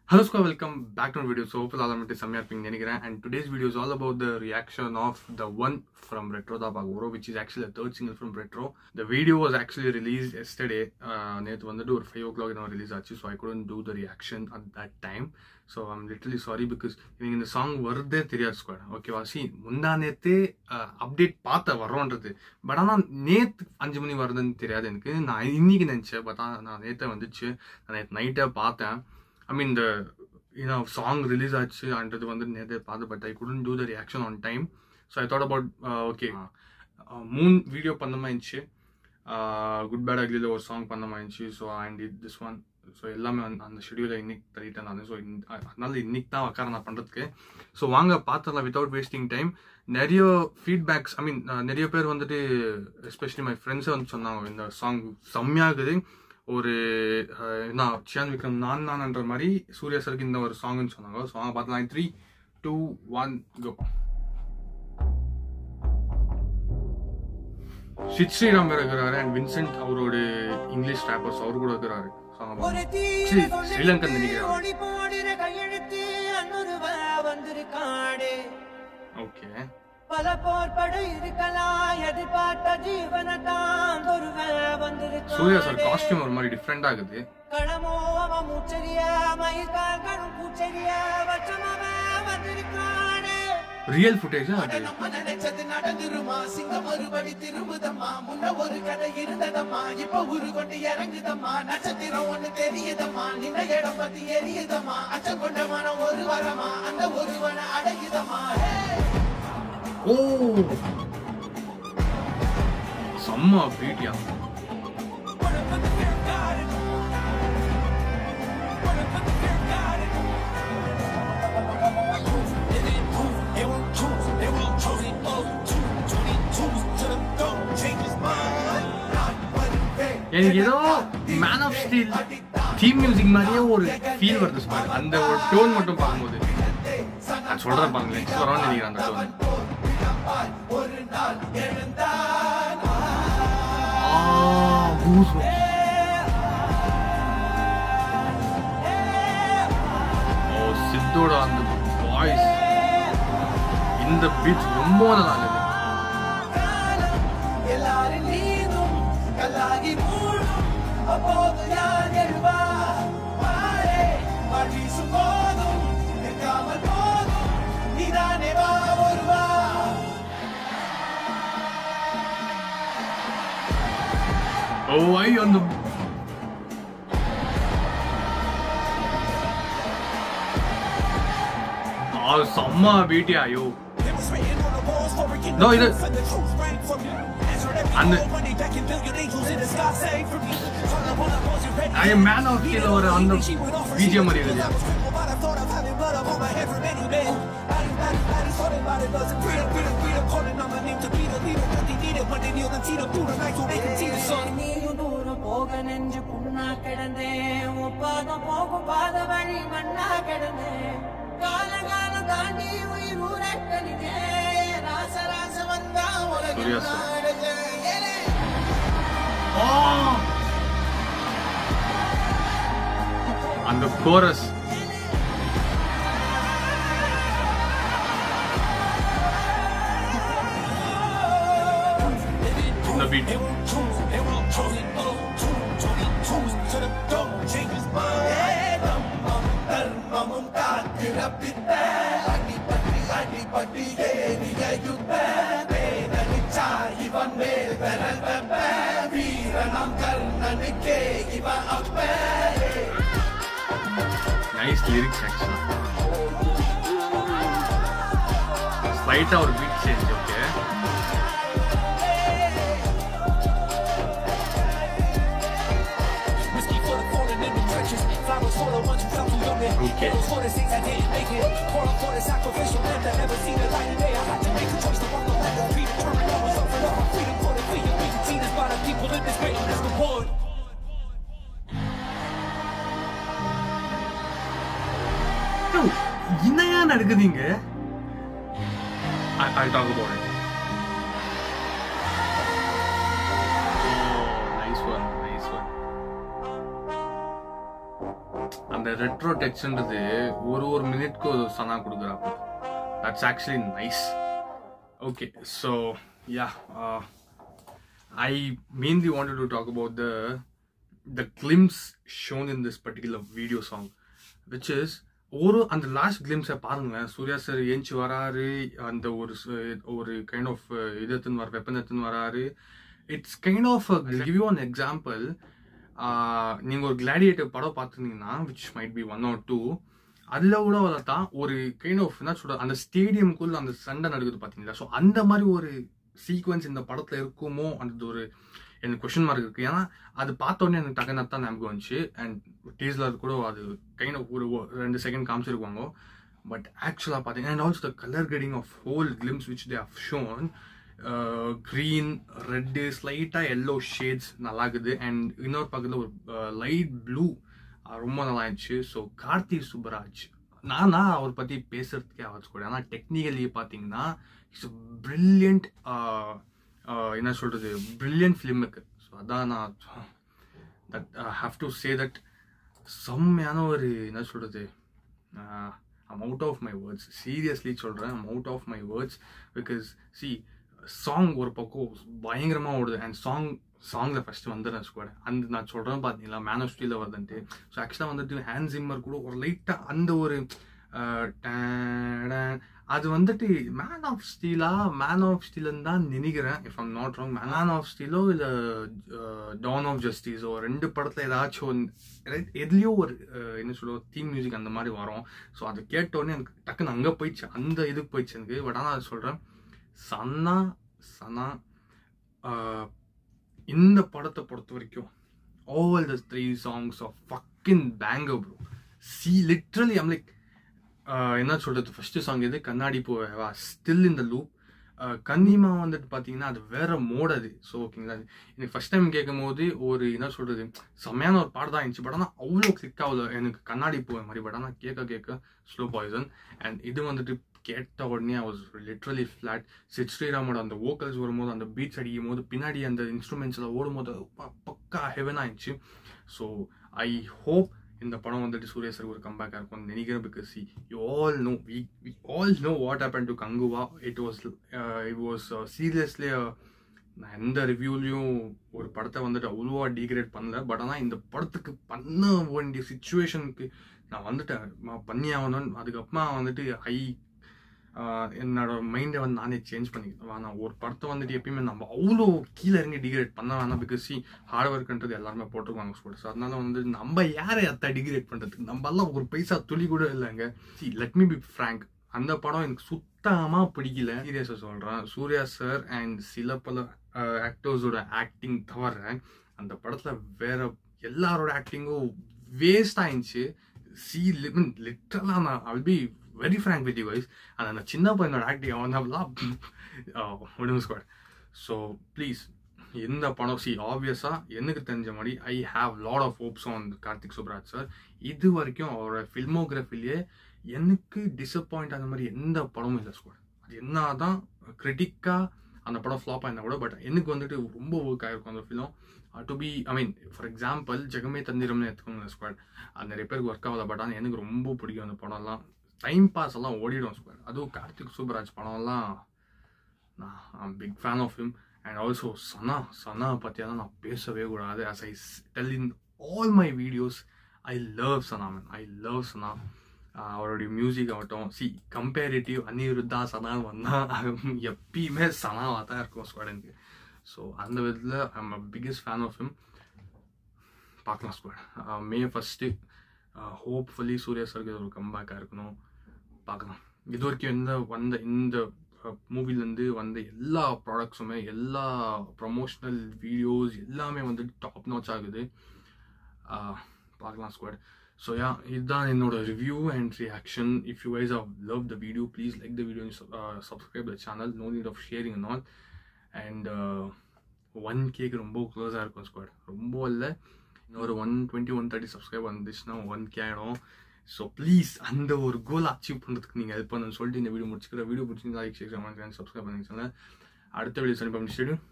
Hello squad, welcome back to our video. So hopefully all of it is Samyar Ping Nenigira, and today's video is all about the reaction of the one from Retro Da Pagoro, which is actually the third single from Retro. The video was actually released yesterday. Nethu vandu or 5 o'clock in our release achu, so I couldn't do the reaction at that time. So I'm literally sorry because in the song varudhe theriyad squad. Okay, see munda nethe update paatha varondrathu, but ana neth 5 mani varudhu theriyad enakku. Na inniki nencha but na nethe vanduchu, na night paathen. I mean the song release achu and the vandu nethe paatha, but I couldn't do the reaction on time. So I thought about okay, moon video pannama inchu, good bad ugly la or song pannama inchu, so I did this one. So ellame on the schedule innik thalita nanu, so adnala innik da vakara na pandradhukku. So vaanga paathala without wasting time. Neriya feedbacks, I mean neriya per vandu, especially my friends vandu sonnanga in the song samya agudhu. ஒரு சியான் விக்ரம் நான் மாதிரி சூர்யா சருக்கு இந்த ஒரு சாங்னு சொன்னாங்க. So அவங்க பார்த்தலாம் 3, 2, 1 கோ. ஷித் ஸ்ரீராம் வேற இருக்கிறாரு அண்ட் வின்சென்ட் அவரோட இங்கிலீஷ் ரேப்பர்ஸ் அவரு கூட இருக்கிறாரு. ஸ்ரீலங்கன் நினைக்கிறாரு. ஓகே, பல போர்படு இருக்கலாம் எதிர்பார்த்த ஜீவனதான் ஒருவே வந்திருக்கான். சூர்யா சார் காஸ்டியூம் ஒரு மாதிரி டிஃபரெண்டா இருக்குது. கடமோவ மூச்சரியா மயிர்காகணும் பூச்சரியா வச்சமவே வந்திருக்கான். ரியல் ஃபுட்டேஜ் அது. நம்ம நினைச்சது நடந்துருமா, சிங்கம் ஒருபடி திரும்புதம்மா, முன்ன ஒரு கதை இருந்ததம்மா, இப்ப உரு கொண்டு இறங்குதம்மா, நட்சத்திரம் ஒண்ணு தெரியுதம்மா, நின்ன இடம் பத்தி எரியுதம்மா, அச்சம் கொண்ட மனம் ஒரு வரமா, அந்த ஒருவனை அடையுதம்மா. Oh, Samma beat ya. எனக்கு ஏதோ man of steel theme music மாதிரியே ஒரு ஃபீல் வருது ஸ்மார்ட். அந்த ஒரு டோன் மட்டும் பார்க்கும்போது நான் சொல்றேன் பாருங்க, நெக்ஸ்ட் வரான்னு நினைக்கிறேன் அந்த டோன். சித்தோட அந்த வாய்ஸ், இந்த பீச் ரொம்ப நல்லா இருக்குது. Oh, I on the Samma beat ya yo. No, it is. And I am man of steel over on the BGM area. போக நெஞ்சு புண்ணா கிடந்தே, ஒப்பாதம் போகும் பாத வழி மண்ணா கிடந்தே, காலகால தாண்டி உயிர் ஊரக்கணிதே, ராச ராச வந்தா உலகில் நாடுதே. அந்த chorus the beat. Nice lyrics actually. Slight or beat change, okay. Okay. என்னையா நடக்குதுங்க? I'll talk about it. Oh, nice one, nice one. அந்த ரெட்ரோ டெக்ஸ்ன்றது ஒரு மினிட்க்கு ஒரு சனா கொடுக்குறாப்போ. That's actually nice. Okay, so yeah, I mainly wanted to talk about the glimpse shown in this particular video song, which is அந்த last கிளிம்ஸை பாருங்களேன். Surya sir ஏஞ்சி வராரு, அந்த ஒரு கைண்ட் ஆஃப் வெப்பன் எடுத்துன்னு வராரு. It's kind of give you an example. நீங்கள் ஒரு கிளாடியேட்டர் படம் பார்த்துருந்தீங்கன்னா, விச் மைட் பி 1 or 2, அதில் கூட தான் ஒரு கைண்ட் ஆஃப் என்ன சொல்ற, அந்த ஸ்டேடியம்குள்ள அந்த சண்டை நடக்குது பார்த்தீங்களா. ஸோ அந்த மாதிரி ஒரு சீக்வன்ஸ் இந்த படத்தில் இருக்குமோ அந்த ஒரு எனக்கு கொஸ்டின் மார்க் இருக்குது. ஏன்னா அது பார்த்தோன்னே எனக்கு டக்குன்னு தான் ஞாபகம் வந்துச்சு. அண்ட் டீசலர் கூட அது கைண்ட் ஆஃப் ஒரு 2 செகண்ட் காமிச்சிருப்பாங்க. பட் ஆக்சுவலாக பார்த்தீங்கன்னா, and also the colour grading of whole glimpse which they have shown, green, red, ஸ்லைட்டாக எல்லோ ஷேட்ஸ் நல்லா இருக்குது. அண்ட் இன்னொரு பக்கத்தில் ஒரு லைட் ப்ளூ ரொம்ப நல்லா இருந்துச்சு. ஸோ கார்த்தி சுப்பராஜ், நானா அவர் பற்றி பேசுறதுக்கே ஆச்சு கூட. ஆனால் டெக்னிக்கலி பார்த்தீங்கன்னா இட்ஸ் பிரில்லியன்ட், என்ன சொல்கிறது, பிரில்லியன்ட் ஃபிலிம் மேக்கர். ஸோ அதான் நான் that have to say that செம்மையான ஒரு என்ன சொல்கிறது, I'm out of my words. Seriously சொல்கிறேன், I'm out of my words. Because see song ஒரு பக்கம் பயங்கரமாக ஓடுது. அண்ட் சாங்கில் ஃபஸ்ட்டு வந்துடுறேன் ஸ்குவாட். அந்த நான் சொல்கிறேன் பார்த்தீங்களா, மேன் ஆஃப் ஸ்டீலில் வருதுன்ட்டு. ஸோ ஆக்சுவலாக வந்துட்டு ஹேண்ட் ஜிம்மர் கூட ஒரு லைட்டாக அந்த ஒரு அது வந்துட்டு மேன் ஆஃப் ஸ்டீலுன்னு தான் நினைக்கிறேன், if I'm not wrong. Man of ஸ்டீலோ இல்லை டான் ஆஃப் ஜஸ்டிஸோ 2 படத்தில் ஏதாச்சும் எதுலேயோ ஒரு என்ன சொல்லுவோம் தீம் மியூசிக் அந்த மாதிரி வரும். ஸோ அதை கேட்டோடனே எனக்கு டக்குன்னு அங்கே போயிடுச்சு, அந்த இதுக்கு போயிடுச்சு எனக்கு. பட் ஆனால் அது சொல்கிறேன், சனா இந்த படத்தை பொறுத்த வரைக்கும் all the 3 songs of fucking banger bro. Literally I'm like, என்ன சொல்கிறது, ஃபஸ்ட்டு சாங் எது, கண்ணாடி போவா, ஸ்டில் இன் த லூப். கன்னிமா வந்துட்டு பார்த்தீங்கன்னா அது வேற மோட் அது. ஸோ ஓகேங்களா, எனக்கு ஃபஸ்ட் டைம் கேட்கும் போது ஒரு என்ன சொல்கிறது செம்மையான ஒரு பாட்டு தான் இருந்துச்சு. பட் ஆனால் அவ்வளோ கிளிக் ஆகல எனக்கு கண்ணாடி போவ மாதிரி. பட் ஆனால் கேட்க ஸ்லோ பாய்சன். அண்ட் இது வந்துட்டு கேட்ட உடனே I was literally flat. Sid ஸ்ரீராமோட அந்த வோக்கல்ஸ் வரும்போது, அந்த பீட்ஸ் அடிக்கும் போது, பின்னாடி அந்த இன்ஸ்ட்ருமெண்ட்ஸில் ஓடும்போது பக்கா ஹெவன் ஆயிடுச்சு. ஸோ ஐ ஹோப் இந்த படம் வந்துட்டு சூர்யா சார் ஒரு கம்பேக்காக இருக்கும்னு நினைக்கிறேன். Because you all know, we all know what happened to Kanguva. it was seriously, நான் எந்த ரிவ்யூலையும் ஒரு படத்தை வந்துட்டு அவ்வளோவா டீக்ரேட் பண்ணல. பட் ஆனால் இந்த படத்துக்கு பண்ண வேண்டிய சுச்சுவேஷனுக்கு நான் வந்துட்டு பண்ணி ஆகணும்னு அதுக்கப்புறமா வந்துட்டு என்னோட மைண்டை வந்து நானே சேஞ்ச் பண்ணிக்கிறேன். ஆனால் ஒரு படத்தை வந்துட்டு எப்பயுமே நம்ம அவ்வளோ கீழே இறங்கி டிகிரேட் பண்ண வேணாம். பிகாஸ் ஹார்ட் ஒர்க்ன்றது எல்லாருமே போட்டிருக்காங்க ஸ்டூடெண்ட்ஸ். அதனால வந்து நம்ம யாரை டிகிரேட் பண்ணுறதுக்கு, நம்ம எல்லாம் ஒரு பைசா துளி கூட இல்லைங்க. லெட் மீ பி ஃப்ராங்க், அந்த படம் எனக்கு சுத்தமாக பிடிக்கல. சீரியஸாக சொல்கிறேன், சூர்யா சார் அண்ட் சில பல ஆக்டர்ஸோட ஆக்டிங் தவிர அந்த படத்தில் வேற எல்லாரோட ஆக்டிங்கும் வேஸ்ட் ஆயிடுச்சு. லிட்டரலாக நான் I'll be very frank with you guys. அந்த சின்ன பையனோட ஆக்டிங் அவனெல்லாம் விடுங்க ஸ்குவாட். ஸோ ப்ளீஸ் இந்த படம் ஆப்வியஸாக எனக்கு தெரிஞ்ச மாதிரி I have lot of hopes on Karthik Subbaraj sir. இது வரைக்கும் அவரோட ஃபில்மோகிராஃபிலேயே எனக்கு டிசப்பாயிண்ட் ஆன மாதிரி எந்த படமும் இல்லை ஸ்குவாட். அது என்ன தான் கிரிட்டிக்காக அந்த படம் ஃப்ளாப் ஆயிருந்தா கூட, பட் எனக்கு வந்துட்டு ரொம்ப ஒர்க் ஆகிருக்கும் அந்த film. To be for example ஜெகமே தந்திரம்னு எடுத்துக்கோங்க ஸ்குவாட். அது நிறைய பேருக்கு ஒர்க் ஆகல. பட் ஆனால் எனக்கு ரொம்ப பிடிக்கும் அந்த படம்லாம். டைம் பாஸ் எல்லாம் ஓடிடும் ஸ்குவாட். அதுவும் கார்த்திக் சுப்ராஜ் படம்லாம் நான் big fan of him. And also Sana பற்றியெல்லாம் நான் பேசவே கூடாது. as I tell in all my videos, I love Sana man. I love சனா. அவருடைய மியூசிக் ஆகட்டும், கம்பேரிட்டிவ் அனிருத்தா சனான்னு வந்தால் எப்பயுமே சனாவாக தான் இருக்கும் ஸ்குவாட் எனக்கு. ஸோ அந்த விதத்தில் I'm a biggest fan of him. பார்க்கலாம் ஸ்குவாட். May 1 ஹோப்ஃபுல்லி சூர்யா சாருக்கு ஒரு கம்பேக்காக இருக்கணும். பார்க்கலாம். இது வரைக்கும் இந்த மூவிலேருந்து வந்த எல்லா ப்ராடக்ட்ஸுமே, எல்லா ப்ரமோஷனல் வீடியோஸ் எல்லாமே வந்துட்டு டாப் நாச் ஆகுது. பார்க்கலாம் ஸ்குவாட். ஸோ இதுதான் என்னோட review and reaction. If you guys have loved the video, please like the video and subscribe the channel. No need of sharing and all. And 1Kக்கு ரொம்ப க்ளோஸாக இருக்கும் squad. ரொம்ப இல்லை, இன்னொரு 120-130 சப்ஸ்கிரைப் வந்துச்சுன்னா 1K ஆகிடும். ஸோ ப்ளீஸ் அந்த ஒரு கோல் அச்சீவ் பண்ணுறதுக்கு நீங்கள் ஹெல்ப் பண்ணணும்னு சொல்லிட்டு இந்த வீடியோ முடிச்சுக்கிறேன். வீடியோ பிடிச்சிருந்தா லைக், ஷேர், கமெண்ட், சப்ஸ்கிரைப் பண்ணிங்கன்னா அடுத்த வீடியோ சந்திப்போம்.